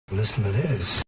Listen to this.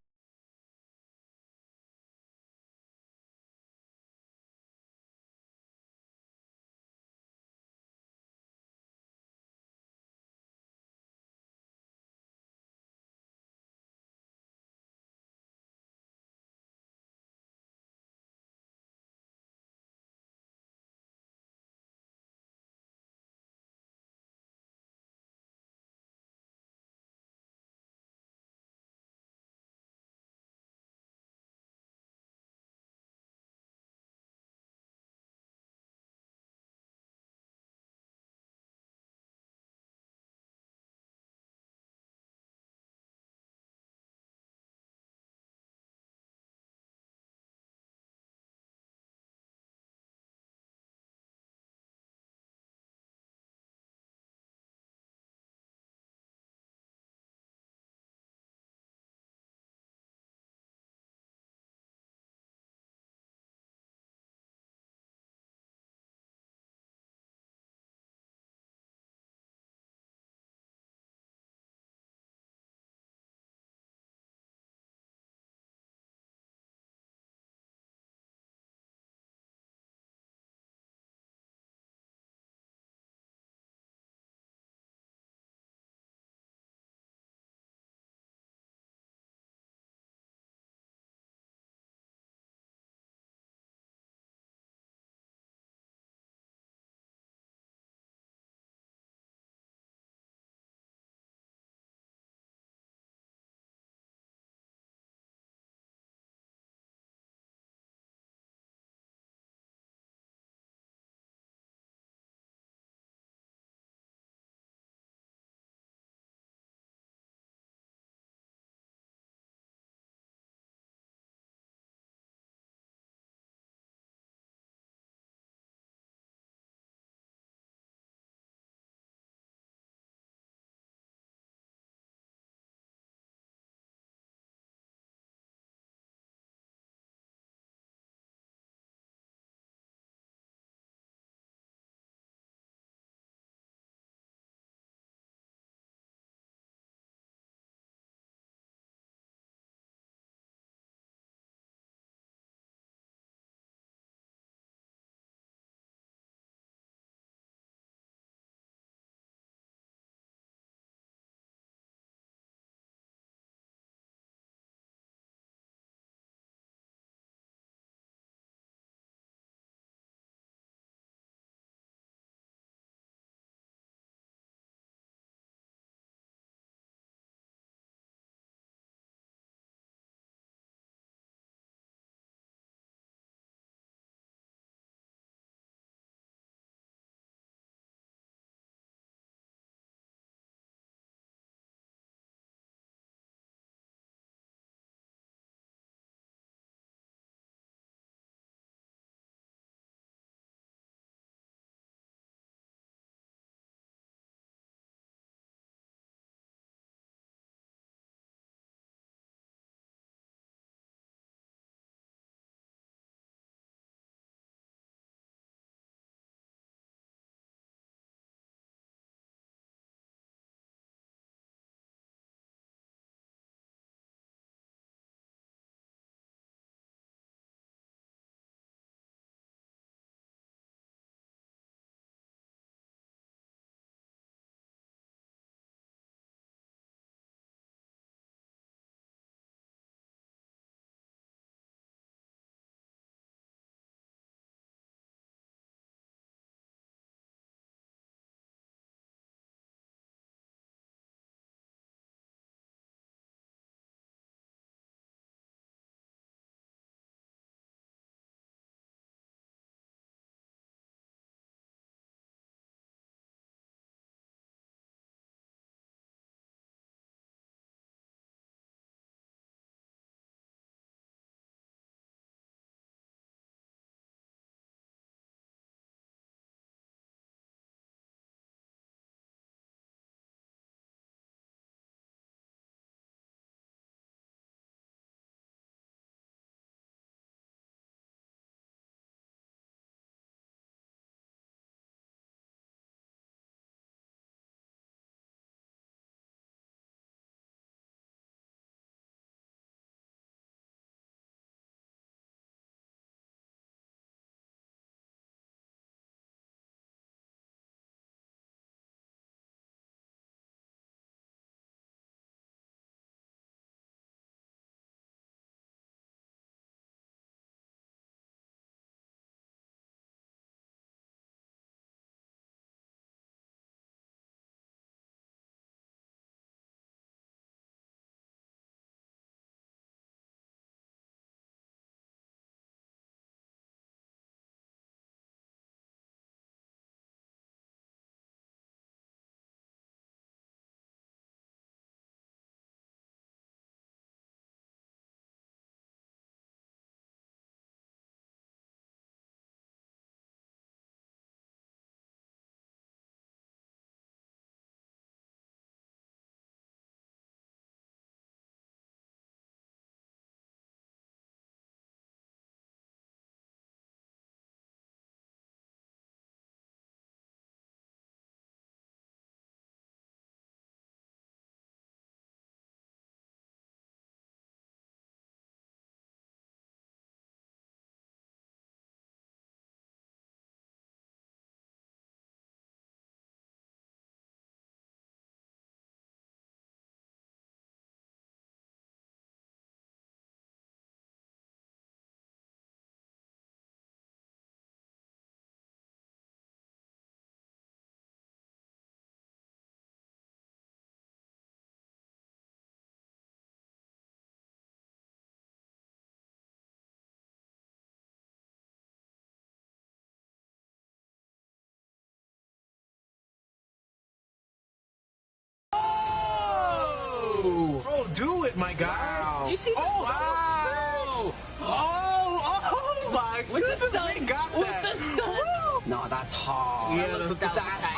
do it, my guy. Wow. You see the Oh, wow. Oh my with goodness. the stunt. We got With that. the stunt. Woo. No, that's hard. Yeah, looks that's tight.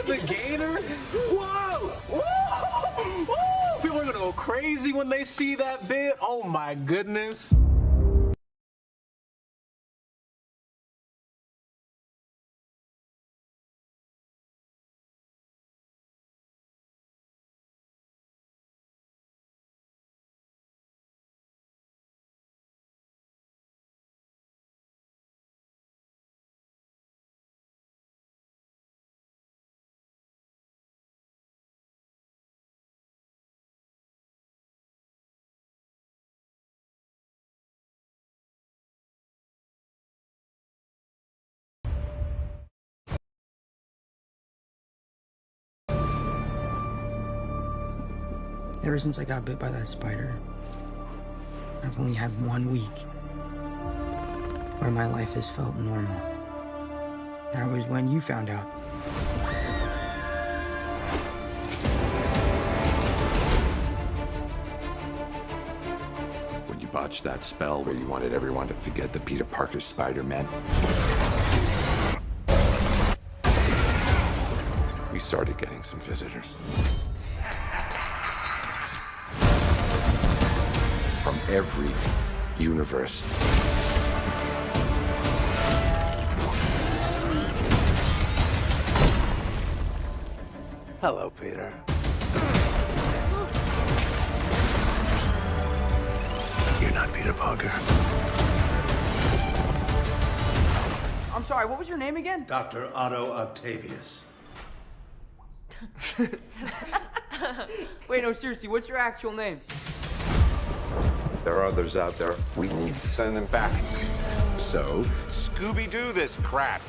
the gainer. Whoa. Whoa. Whoa. People are going to go crazy when they see that bit. Oh my goodness. Ever since I got bit by that spider, I've only had 1 week where my life has felt normal. That was when you found out. When you botched that spell where you wanted everyone to forget that Peter Parker's Spider-Man, we started getting some visitors. From every universe. Hello, Peter. You're not Peter Parker. I'm sorry, what was your name again? Dr. Otto Octavius. Wait, no, seriously, what's your actual name? There are others out there. We need to send them back. So, Scooby-Doo this crap.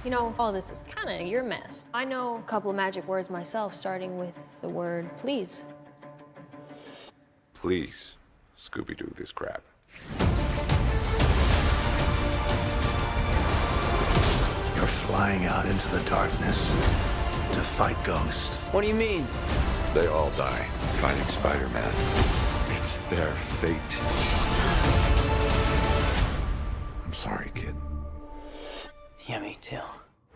You know, all this is kind of your mess. I know a couple of magic words myself, starting with the word please. Please, Scooby-Doo this crap. You're flying out into the darkness to fight ghosts. What do you mean? They all die fighting Spider-Man. It's their fate. I'm sorry, kid. Yeah, me too.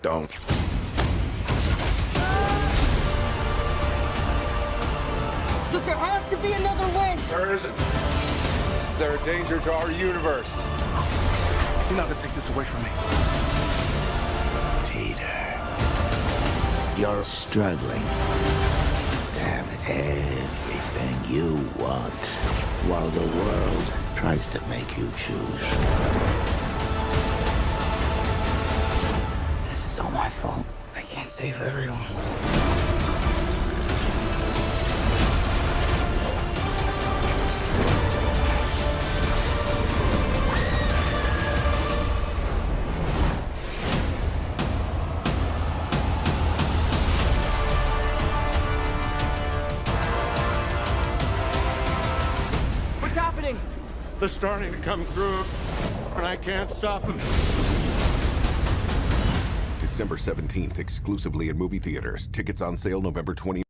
Don't. Look, there has to be another way. There isn't. They're a danger to our universe. You're not gonna take this away from me. Peter, you're struggling to have everything you want while the world tries to make you choose. This is all my fault. I can't save everyone. What's happening? They're starting to come through, and I can't stop them. December 17th, exclusively in movie theaters. Tickets on sale November 20th.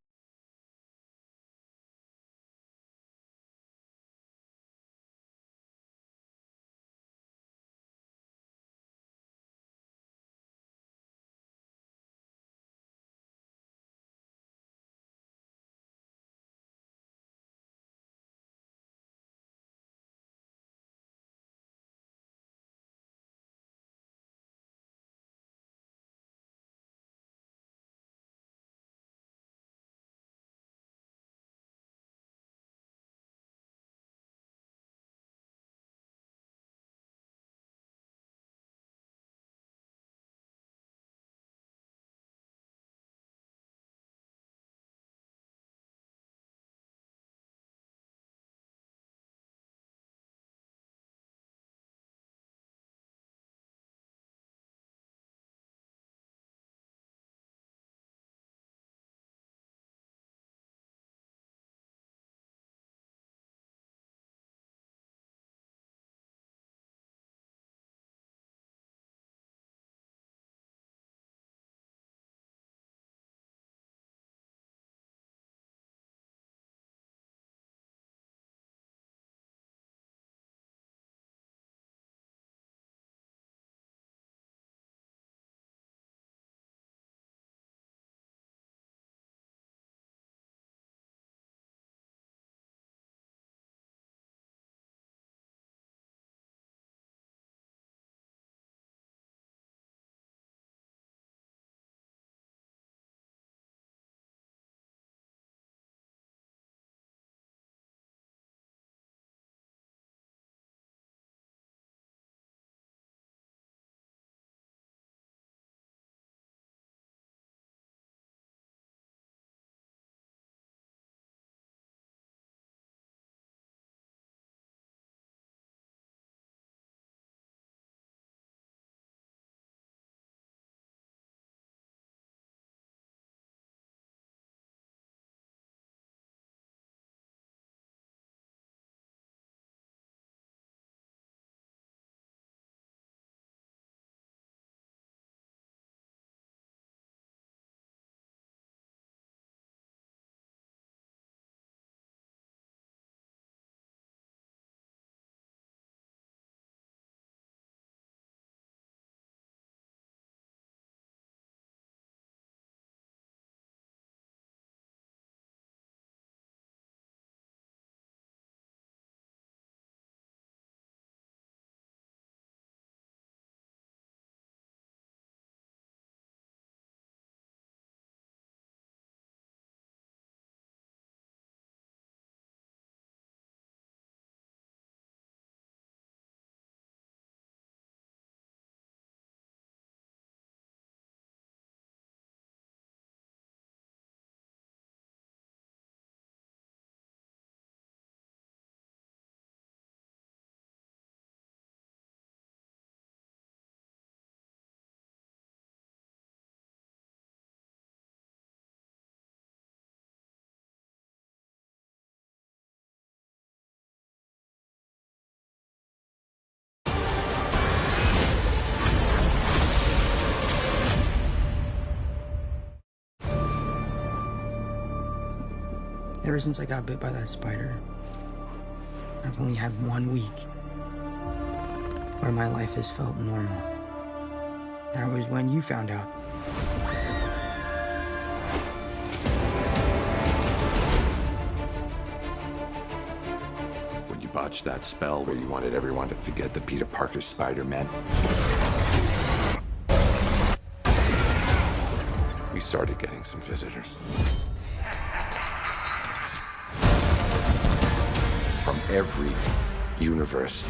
Ever since I got bit by that spider, I've only had 1 week where my life has felt normal. That was when you found out. When you botched that spell where you wanted everyone to forget the Peter Parker Spider-Man, we started getting some visitors. From every universe.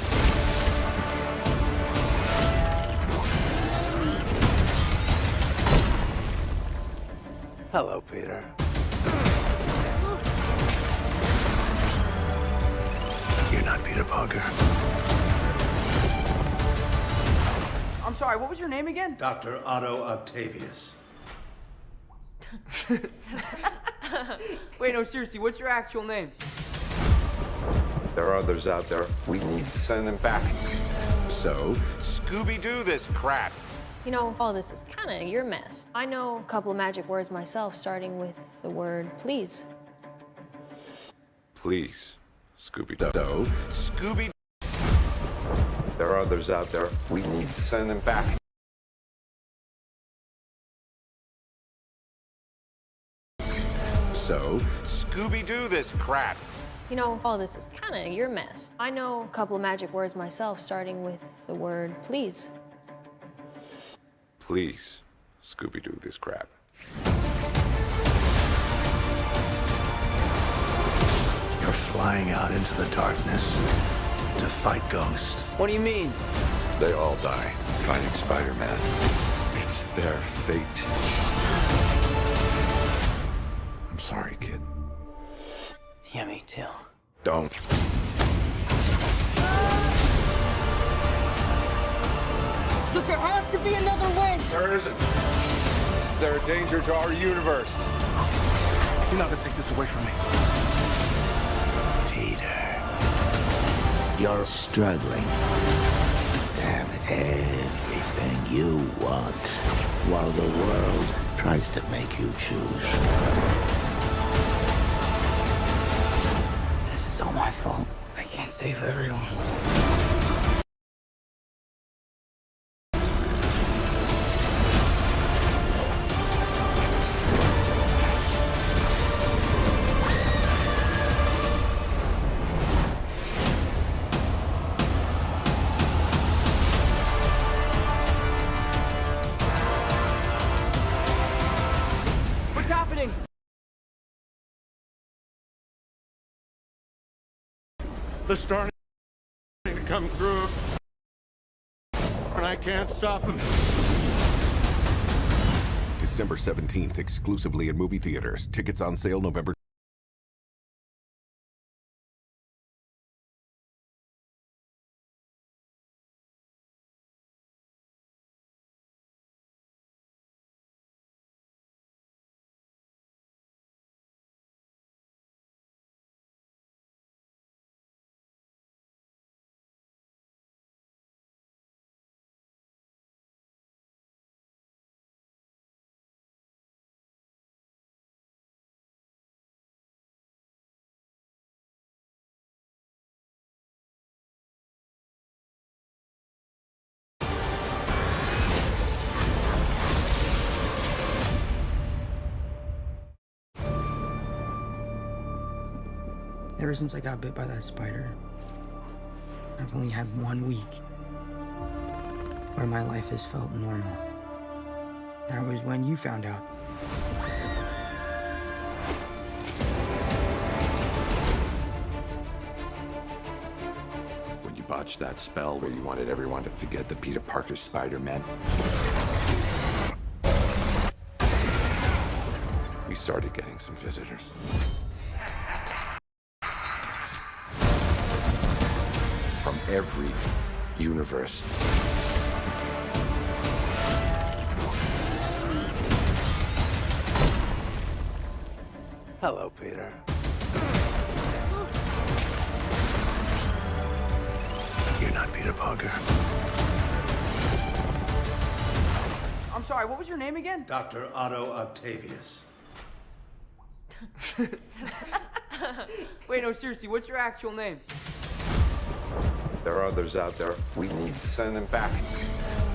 Hello, Peter. You're not Peter Parker. I'm sorry, what was your name again? Dr. Otto Octavius. Wait, no, seriously, what's your actual name? There are others out there. We need to send them back. So, Scooby-Doo this crap. You know, all this is kind of your mess. I know a couple of magic words myself, starting with the word please. Please, Scooby-Doo. Scooby. There are others out there. We need to send them back. So, Scooby-Doo this crap. You know, all this is kind of your mess. I know a couple of magic words myself, starting with the word please. Please, Scooby-Doo this crap. You're flying out into the darkness to fight ghosts. What do you mean? They all die fighting Spider-Man. It's their fate. I'm sorry, kid. Yeah, me too. Don't. Look, there has to be another way. There isn't. They're a danger to our universe. You're not gonna take this away from me. Peter, you're struggling to have everything you want while the world tries to make you choose. This is all my fault. I can't save everyone. What's happening? They're starting to come through, and I can't stop them. December 17th, exclusively in movie theaters. Tickets on sale November Ever since I got bit by that spider, I've only had 1 week where my life has felt normal. That was when you found out. When you botched that spell where you wanted everyone to forget the Peter Parker Spider-Man, we started getting some visitors. From every universe. Hello, Peter. You're not Peter Parker. I'm sorry, what was your name again? Dr. Otto Octavius. Wait, no, seriously, what's your actual name? There are others out there. We need to send them back.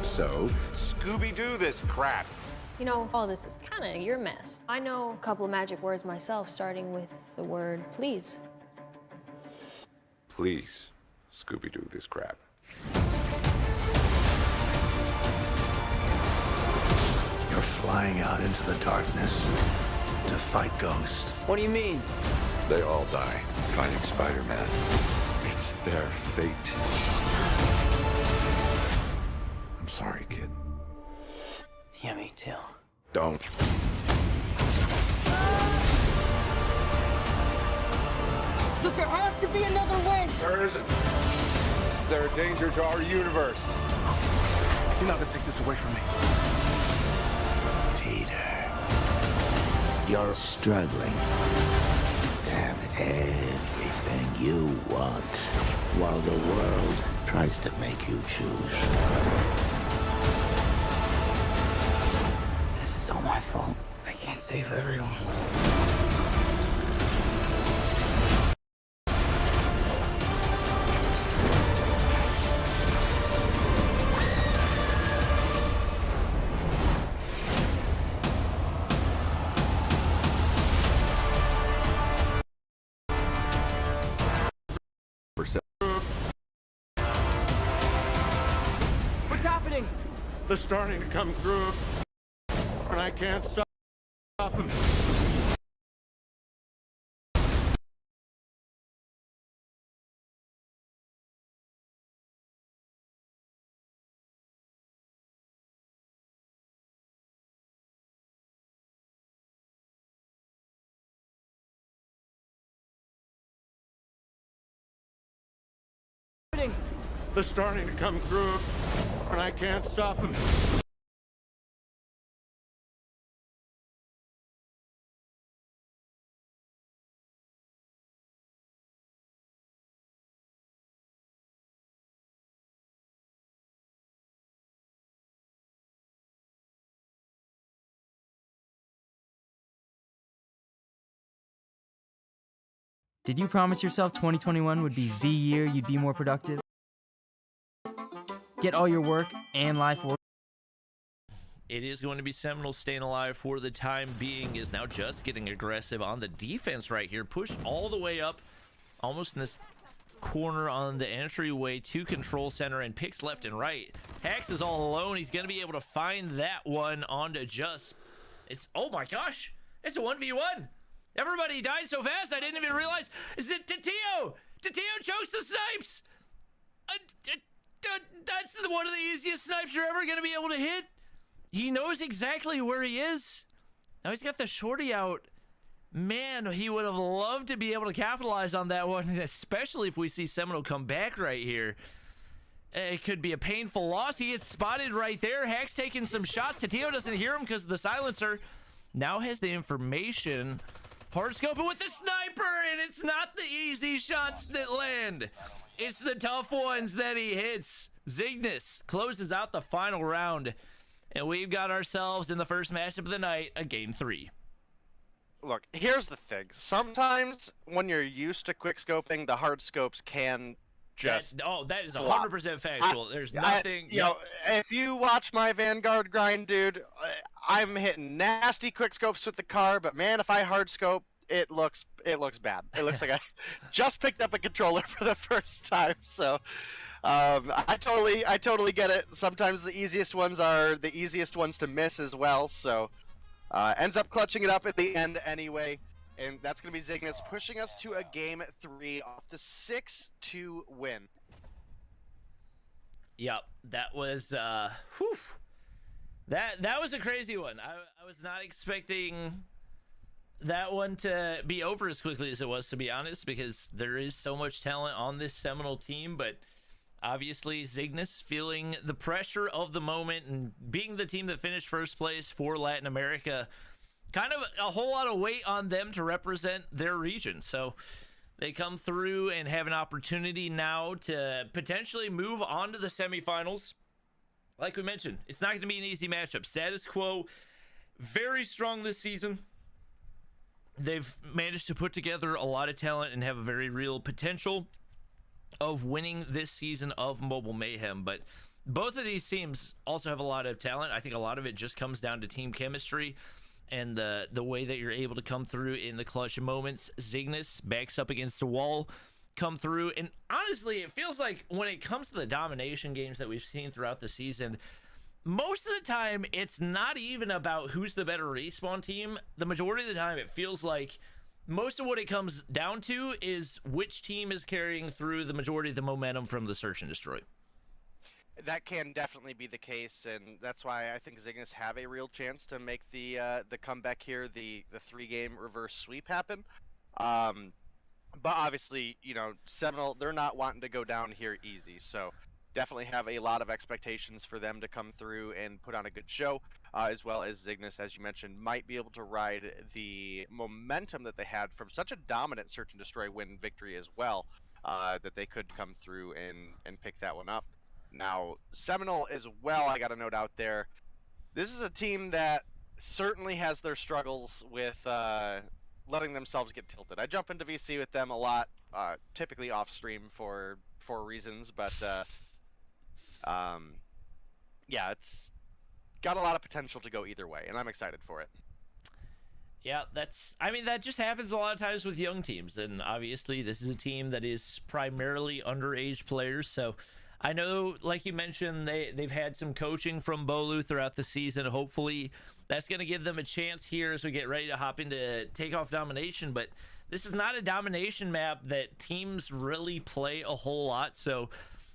So, Scooby-Doo this crap. You know, all this is kind of your mess. I know a couple of magic words myself, starting with the word please. Please, Scooby-Doo this crap. You're flying out into the darkness to fight ghosts. What do you mean? They all die fighting Spider-Man. It's their fate. I'm sorry, kid. Yeah, me too. Don't. Look, there has to be another way. There isn't. They're a danger to our universe. You're not gonna take this away from me. Peter, you're struggling to have everything you want while the world tries to make you choose. This is all my fault. I can't save everyone. What's happening? They're starting to come through, and I can't stop them. They're starting to come through, and I can't stop them. Did you promise yourself 2021 would be the year you'd be more productive? Get all your work and life work. It is going to be Seminole staying alive for the time being, is now just getting aggressive on the defense right here. Pushed all the way up, almost in this corner on the entryway to control center, and picks left and right. Hex is all alone. He's going to be able to find that one onto just... It's... Oh my gosh! It's a 1v1! Everybody died so fast I didn't even realize. Is it Tatio? Tatio chokes the snipes. That's one of the easiest snipes you're ever gonna be able to hit. He knows exactly where he is. Now he's got the shorty out. Man, he would have loved to be able to capitalize on that one, especially if we see Seminole come back right here. It could be a painful loss. He gets spotted right there. Hex taking some shots. Tatio doesn't hear him because of the silencer. Now has the information. Hard scoping with the sniper, and it's not the easy shots that land. It's the tough ones that he hits. Zygnus closes out the final round, and we've got ourselves in the first matchup of the night, a game 3. Look, here's the thing. Sometimes when you're used to quick scoping, the hard scopes can just... that is 100% factual. There's nothing... you know, if you watch my Vanguard grind, dude, I'm hitting nasty quick scopes with the car, but man, if I hard scope, it looks bad. It looks like I just picked up a controller for the first time. So I totally get it. Sometimes the easiest ones are the easiest ones to miss as well. So ends up clutching it up at the end anyway. And that's going to be Zygnus pushing us to a game 3 off the 6-2 win. Yep, that was whew. That was a crazy one. I was not expecting that one to be over as quickly as it was, to be honest, because there is so much talent on this Seminole team. But obviously Zygnus feeling the pressure of the moment and being the team that finished first place for Latin America, kind of a whole lot of weight on them to represent their region. So they come through and have an opportunity now to potentially move on to the semifinals. Like we mentioned, it's not going to be an easy matchup. Status Quo, very strong this season. they've managed to put together a lot of talent and have a very real potential of winning this season of Mobile Mayhem. But both of these teams also have a lot of talent. I think a lot of it just comes down to team chemistry and the way that you're able to come through in the clutch moments. Zygnus backs up against the wall, come through, and honestly, it feels like when it comes to the domination games that we've seen throughout the season, most of the time it's not even about who's the better respawn team. The majority of the time it feels like most of what it comes down to is which team is carrying through the majority of the momentum from the search and destroy. That can definitely be the case, and that's why I think Zygnus have a real chance to make the comeback here, the 3-game reverse sweep happen. But obviously, you know, Seminole, they're not wanting to go down here easy, so definitely have a lot of expectations for them to come through and put on a good show, as well as Zygnus, as you mentioned, might be able to ride the momentum that they had from such a dominant search and destroy win victory as well, that they could come through and pick that one up. Now, Seminole as well, I got a note out there. This is a team that certainly has their struggles with letting themselves get tilted. I jump into VC with them a lot, typically off stream for reasons, but yeah, it's got a lot of potential to go either way, and I'm excited for it. Yeah, I mean, that just happens a lot of times with young teams, and obviously this is a team that is primarily underage players, so I know, like you mentioned, they've had some coaching from Bolu throughout the season. Hopefully that's going to give them a chance here as we get ready to hop into Takeoff Domination, but this is not a domination map that teams really play a whole lot, so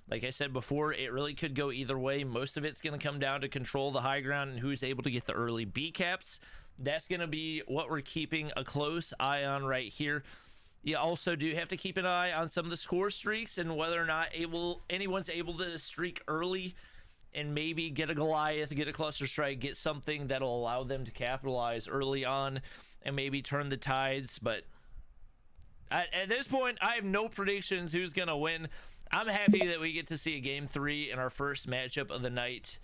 like I said before, it really could go either way. Most of it's going to come down to control the high ground and who's able to get the early B caps. That's going to be what we're keeping a close eye on right here. You also do have to keep an eye on some of the score streaks and whether or not anyone's able to streak early and maybe get a Goliath, get a cluster strike, get something that'll allow them to capitalize early on and maybe turn the tides. But at this point, I have no predictions who's going to win. I'm happy that we get to see a Game 3 in our first matchup of the night.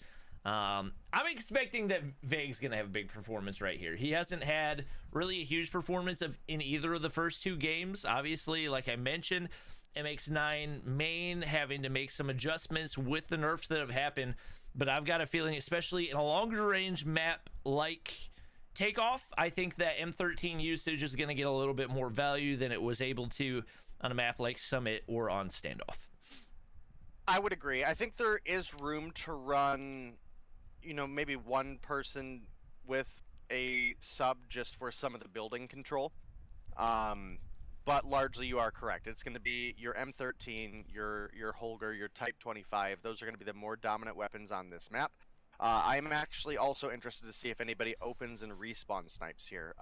I'm expecting that Vague's going to have a big performance right here. He hasn't had really a huge performance in either of the first 2 games. Obviously, like I mentioned, MX9 main having to make some adjustments with the nerfs that have happened. But I've got a feeling, especially in a longer range map like Takeoff, I think that M13 usage is going to get a little bit more value than it was able to on a map like Summit or on Standoff. I would agree. I think there is room to run, you know, maybe one person with a sub just for some of the building control. But largely you are correct. It's going to be your M13, your Holger, your Type 25. Those are going to be the more dominant weapons on this map. I'm actually also interested to see if anybody opens and respawn snipes here.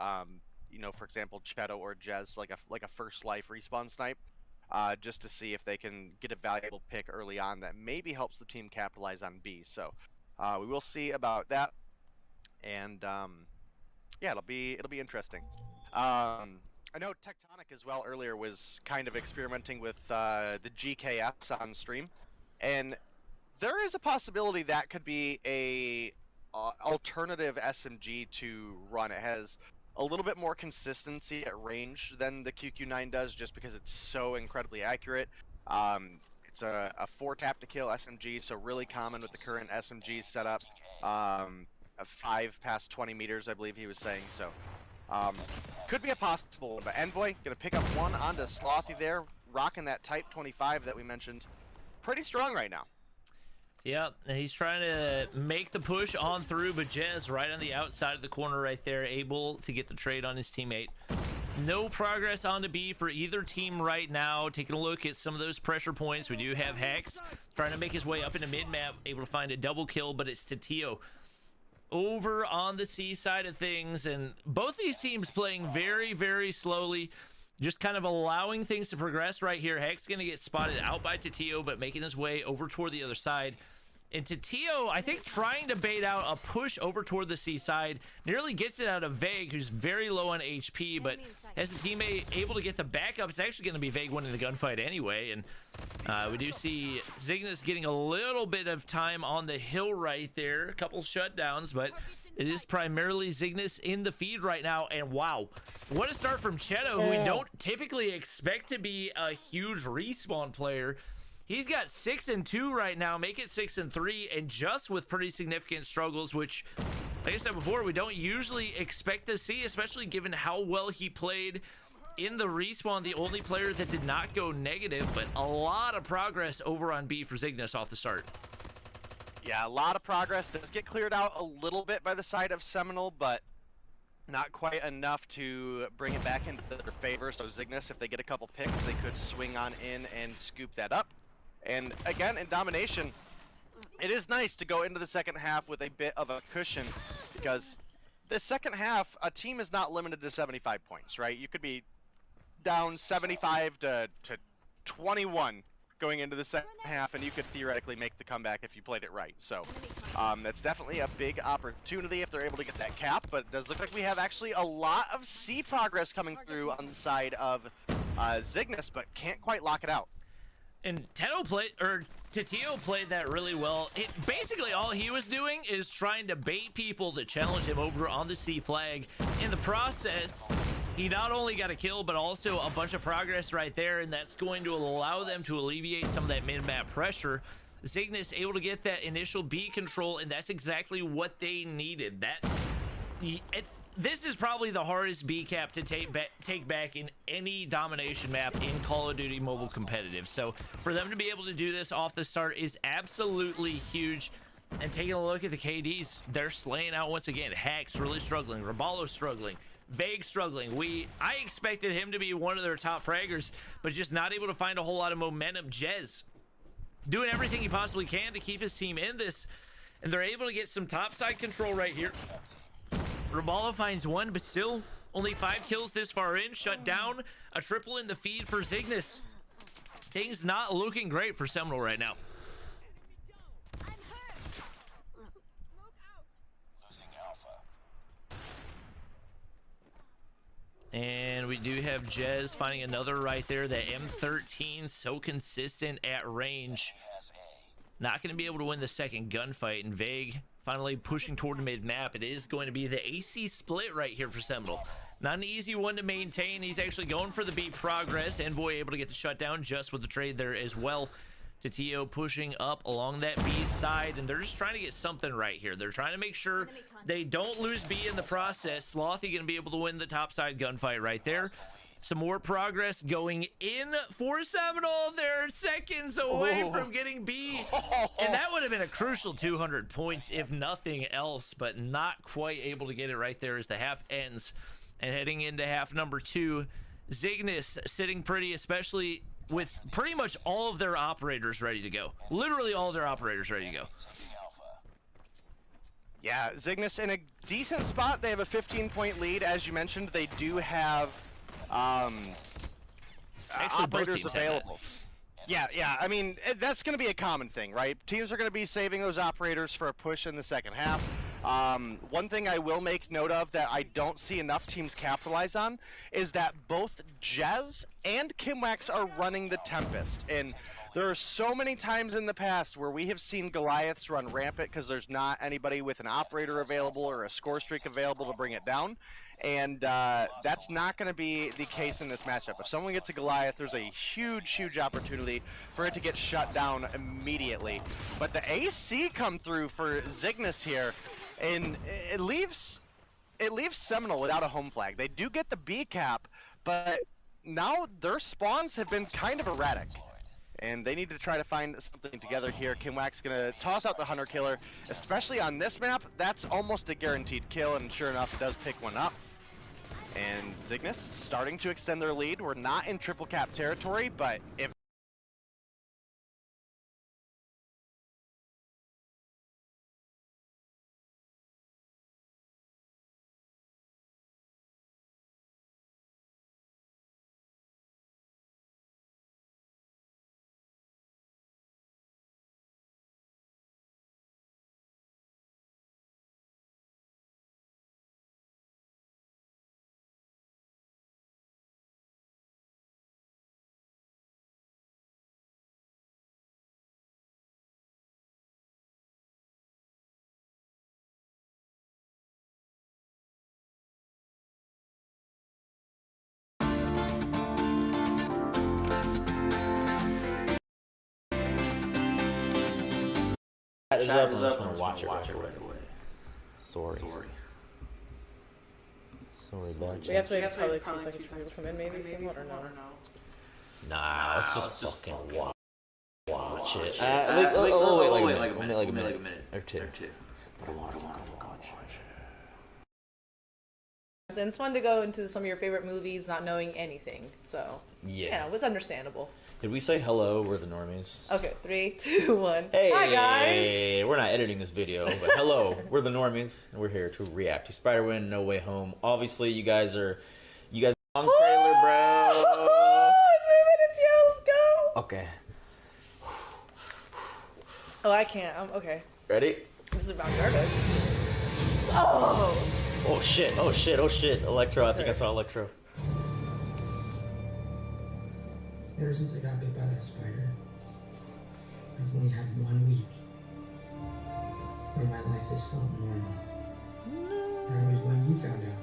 You know, for example, Cheto or Jez, like a first life respawn snipe. Just to see if they can get a valuable pick early on that maybe helps the team capitalize on B. So we will see about that, and yeah, it'll be interesting. I know Tectonic as well earlier was kind of experimenting with the GKS on stream, and there is a possibility that could be a alternative SMG to run. It has a little bit more consistency at range than the QQ9 does, just because it's so incredibly accurate. It's a 4-tap to kill SMG, so really common with the current SMG setup. A 5 past 20 meters, I believe he was saying. So could be a possible one. But Envoy gonna pick up one onto Slothy there, rocking that Type 25 that we mentioned. Pretty strong right now. Yeah, and he's trying to make the push on through, but Jez right on the outside of the corner right there, able to get the trade on his teammate. No progress on to B for either team right now. Taking a look at some of those pressure points, we do have Hex trying to make his way up into mid-map, able to find a double kill, but it's Tatio over on the C side of things, and both these teams playing very, very slowly, just kind of allowing things to progress right here. Hex gonna get spotted out by Tatio, but making his way over toward the other side. And Tatio, I think, trying to bait out a push over toward the C side, nearly gets it out of Vague, who's very low on HP, but as the teammate able to get the backup, it's actually going to be Vague winning the gunfight anyway. And we do see Zygnus getting a little bit of time on the hill right there, a couple shutdowns, but It is primarily Zygnus in the feed right now, and wow, what a start from Cheto, who we don't typically expect to be a huge respawn player. He's got 6-2 right now, make it 6-3, and just with pretty significant struggles, which, like I said before, we don't usually expect to see, especially given how well he played in the respawn, the only player that did not go negative, but a lot of progress over on B for Zygnus off the start. Yeah, a lot of progress. Does get cleared out a little bit by the side of Seminole, but not quite enough to bring it back into their favor. So Zygnus, if they get a couple picks, they could swing on in and scoop that up. And again, in domination, it is nice to go into the second half with a bit of a cushion, because the second half, a team is not limited to 75 points, right? You could be down 75 to 21 going into the second half, and you could theoretically make the comeback if you played it right. So that's definitely a big opportunity if they're able to get that cap, but it does look like we have actually a lot of C progress coming through on the side of Zygnus, but can't quite lock it out. And Tatio played that really well. Basically all he was doing is trying to bait people to challenge him over on the C flag. In the process, he not only got a kill, but also a bunch of progress right there, and that's going to allow them to alleviate some of that mid-map pressure. Zygnus able to get that initial B control, and that's exactly what they needed. This is probably the hardest B cap to take back in any domination map in Call of Duty Mobile Competitive. So for them to be able to do this off the start is absolutely huge. And taking a look at the KDs, they're slaying out once again. Hack's really struggling, Rabalo struggling, Vague struggling. I expected him to be one of their top fraggers, but just not able to find a whole lot of momentum. Jez doing everything he possibly can to keep his team in this, and they're able to get some topside control right here. Rabalo finds one, but still only 5 kills this far in. Shut down, a triple in the feed for Zygnus. Things not looking great for Seminole right now. And we do have Jez finding another right there. The M13 so consistent at range. Not going to be able to win the second gunfight. And Vague finally pushing toward the mid-map. It is going to be the AC split right here for Seminole. Not an easy one to maintain. He's actually going for the B progress. Envoy able to get the shutdown just with the trade there as well. Tatio pushing up along that B side, and they're just trying to get something right here. They're trying to make sure they don't lose B in the process. Slothy gonna be able to win the topside gunfight right there. Some more progress going in for Seminole. They're seconds away from getting B, and that would have been a crucial 200 points if nothing else, but not quite able to get it right there as the half ends. And heading into half number 2, Zygnus sitting pretty, especially with pretty much all of their operators ready to go. Literally all of their operators ready to go. Yeah, Zygnus in a decent spot. They have a 15-point lead. As you mentioned, they do have operators available. Yeah, I mean, that's going to be a common thing, right? Teams are going to be saving those operators for a push in the second half. One thing I will make note of that I don't see enough teams capitalize on is that both Jez and Kimwax are running the Tempest. And there are so many times in the past where we have seen Goliaths run rampant because there's not anybody with an operator available or a score streak available to bring it down. And that's not going to be the case in this matchup. If someone gets a Goliath, there's a huge opportunity for it to get shut down immediately. But the AC come through for Zygnus here, and it leaves Seminole without a home flag. They do get the B cap, but now their spawns have been kind of erratic. And they need to try to find something together here. Kimwax gonna toss out the Hunter Killer, especially on this map. That's almost a guaranteed kill, and sure enough, does pick one up. And Zygnus starting to extend their lead. We're not in triple cap territory, but if Chat is up. I'm just gonna watch it right away. Sorry. Sorry about We have to wait probably a few seconds for people to come in, maybe, or no? Nah, let's just fucking watch it. Wait like a minute or two. But I want to fucking watch it. And it's fun to go into some of your favorite movies not knowing anything, so yeah, it was understandable. Did we say hello? We're the normies. Okay, 3, 2, 1. Hey, hi guys. We're not editing this video, but hello, we're the normies, and we're here to react to Spider-Man: No Way Home. Obviously, you guys long trailer, bro. It's 3 minutes, yeah, let's go. Okay. Oh, I can't. Okay. Ready? This is about garbage. Oh. Oh shit! Electro, I think I saw Electro. Ever since I got bit by that spider, I've only had 1 week where my life has felt normal. That was when you found out.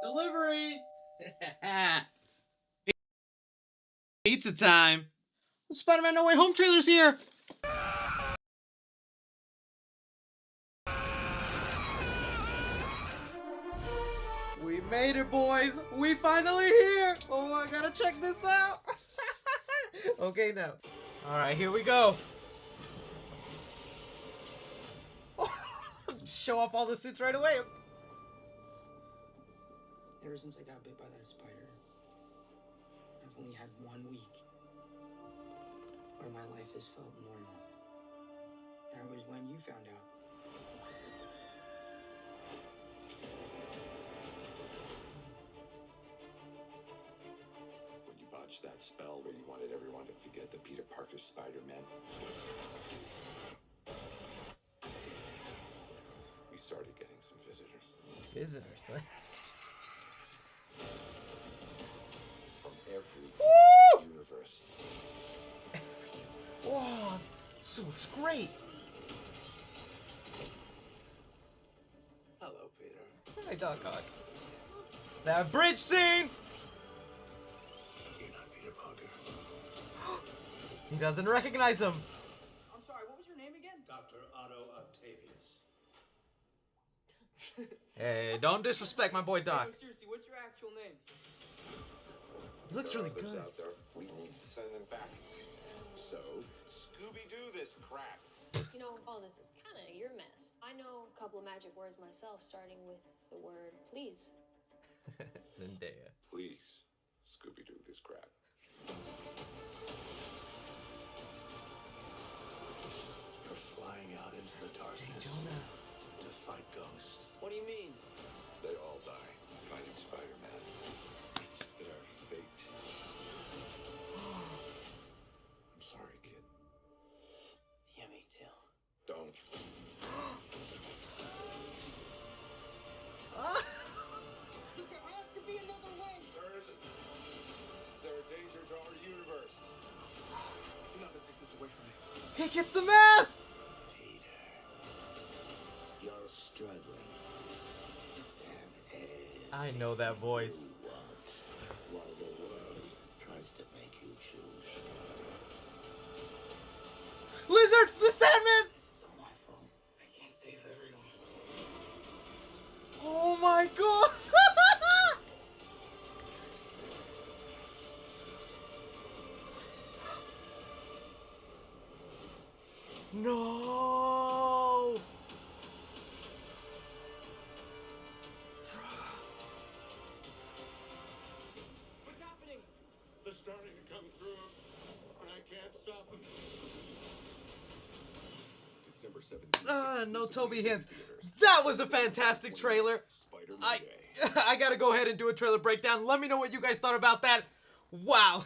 Delivery! Pizza time! The Spider-Man No Way Home trailer's here! We made it, boys! We finally here! Oh, I gotta check this out! Okay, now. Alright, here we go. Show off all the suits right away. Ever since I got bit by that spider, I've only had 1 week where my life has felt normal. That was when you found out. When you botched that spell where you wanted everyone to forget the Peter Parker Spider-Man, we started getting some visitors. Visitors, huh? Every universe. Whoa, this looks great. Hello, Peter. Hi, Doc Ock. That bridge scene! You're not Peter Parker. He doesn't recognize him. I'm sorry, what was your name again? Dr. Otto Octavius. Hey, don't disrespect my boy Doc. No, seriously, what's your actual name? He looks really Others good. out there, we need to send them back. So, Scooby-Doo this crap. You know, all this is kind of your mess. I know a couple of magic words myself, starting with the word please. Zendaya. Please, Scooby-Doo this crap. You're flying out into the darkness to fight ghosts. What do you mean? They all die fighting Spider-Man. It's their fate. I'm sorry, kid. Yeah, me too. Don't. There has to be another way. There isn't. There are dangers to our universe. You're not gonna take this away from me. He gets the mask! Peter, you're struggling. I know that voice. While the world tries to make you choose. Lizard! The Sandman! This is all my fault. I can't save everyone. Oh my god! No! What's happening? They're starting to come through, and I can't stop them. December 17th. No Toby hints. That was a fantastic trailer. I gotta go ahead and do a trailer breakdown. Let me know what you guys thought about that. Wow.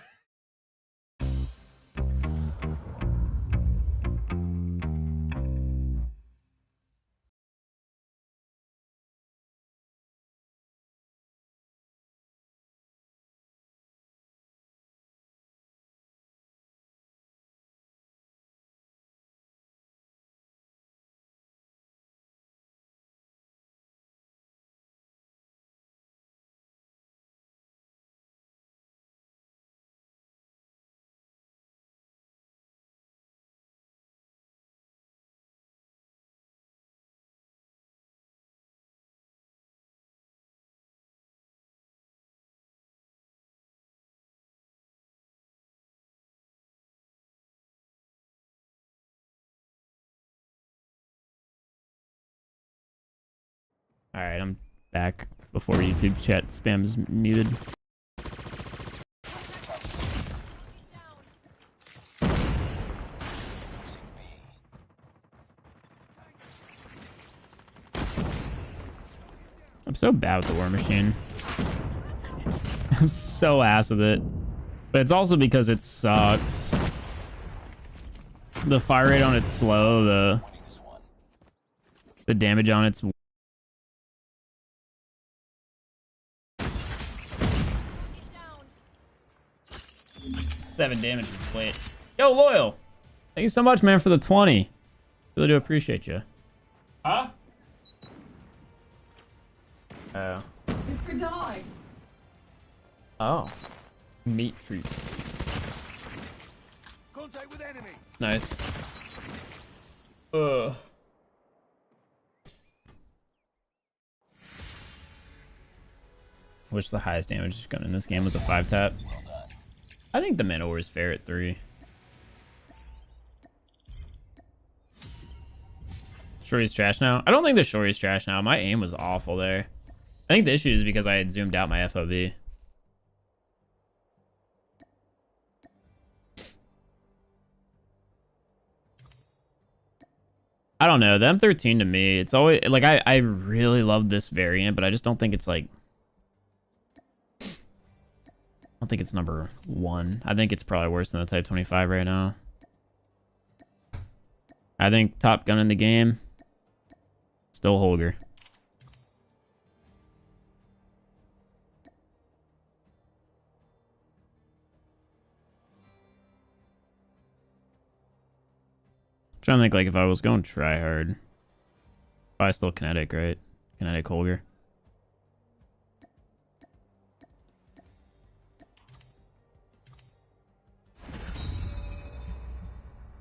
Alright, I'm back before YouTube chat spam's muted. I'm so bad with the War Machine. I'm so ass with it. But it's also because it sucks. The fire rate on it's slow, the damage on it's 7 damage with plate. Yo, Loyal! Thank you so much, man, for the 20. Really do appreciate you. Huh? Oh. It's for dog. Oh. Meat treat. Contact with enemy. Nice. Ugh. Wish the highest damage gun in this game was a 5-tap. I think the Manowar is fair at 3. Shory's trash now? I don't think the Shory's trash now. My aim was awful there. I think the issue is because I had zoomed out my FOV. I don't know. The M13 to me, it's always like I really love this variant, but I just don't think it's like I don't think it's number 1. I think it's probably worse than the Type 25 right now. I think top gun in the game, still Holger. Trying to think like if I was going try hard. Probably still kinetic, right? Kinetic Holger.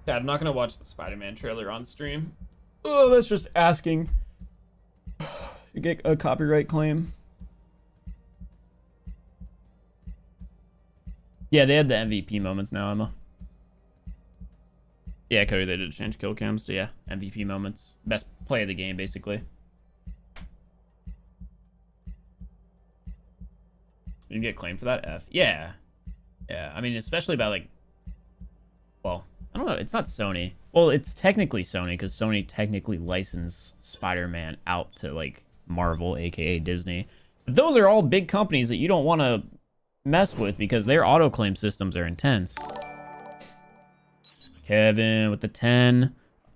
Yeah, I'm not gonna watch the Spider-Man trailer on stream. Oh, that's just asking to get a copyright claim. Yeah, they had the MVP moments now, Emma. Yeah, Cody, they did change kill cams to, yeah, MVP moments. Best play of the game, basically. You can get claimed for that? F. Yeah. Yeah, I mean, especially about, like... Well, I don't know. It's not Sony. Well, it's technically Sony, because Sony technically licensed Spider-Man out to, like, Marvel, a.k.a. Disney. But those are all big companies that you don't want to mess with, because their auto-claim systems are intense. Kevin with the 10.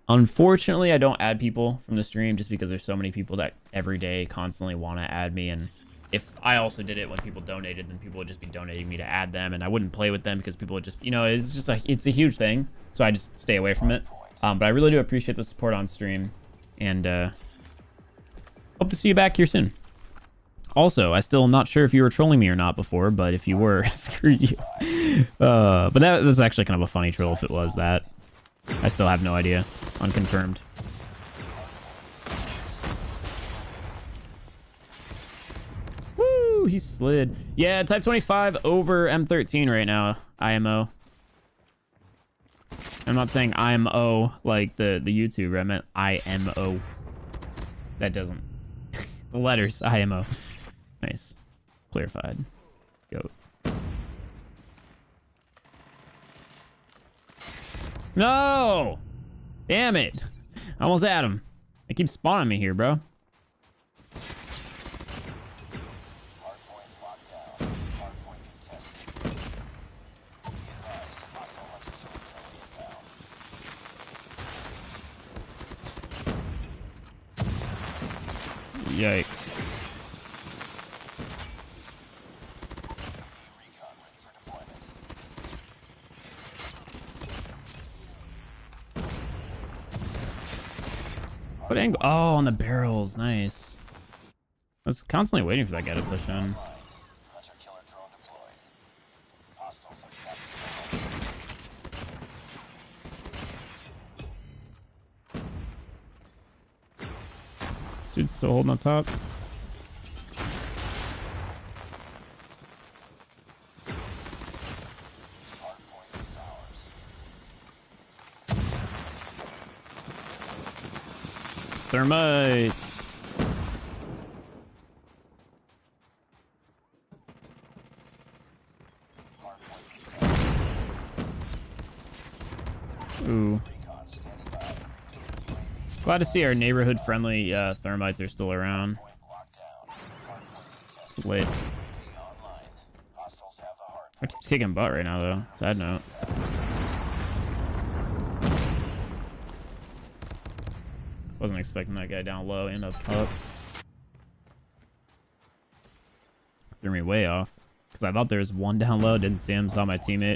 Unfortunately, I don't add people from the stream just because there's so many people that every day constantly want to add me. And if I also did it when people donated, then people would just be donating me to add them. And I wouldn't play with them because people would just, you know, it's just like, it's a huge thing. So I just stay away from it. But I really do appreciate the support on stream. And hope to see you back here soon. Also, I still am not sure if you were trolling me or not before, but if you were, screw you. But that's actually kind of a funny troll if it was that. I still have no idea. Unconfirmed. Woo, he slid. Yeah, Type 25 over M13 right now, IMO. I'm not saying IMO like the YouTuber. I meant IMO. That doesn't. The letters, IMO. Nice. Clarified. Goat. No! Damn it. I almost had him. They keep spawning me here, bro. Yikes. What angle? Oh, on the barrels. Nice. I was constantly waiting for that guy to push in. This dude's still holding up top. Thermites. Glad to see our neighborhood-friendly thermites are still around. It's lit. Our team's kicking butt right now, though. Side note. Wasn't expecting that guy down low and up. Threw me way off. Because I thought there was one down low. Didn't see him. Saw my teammate.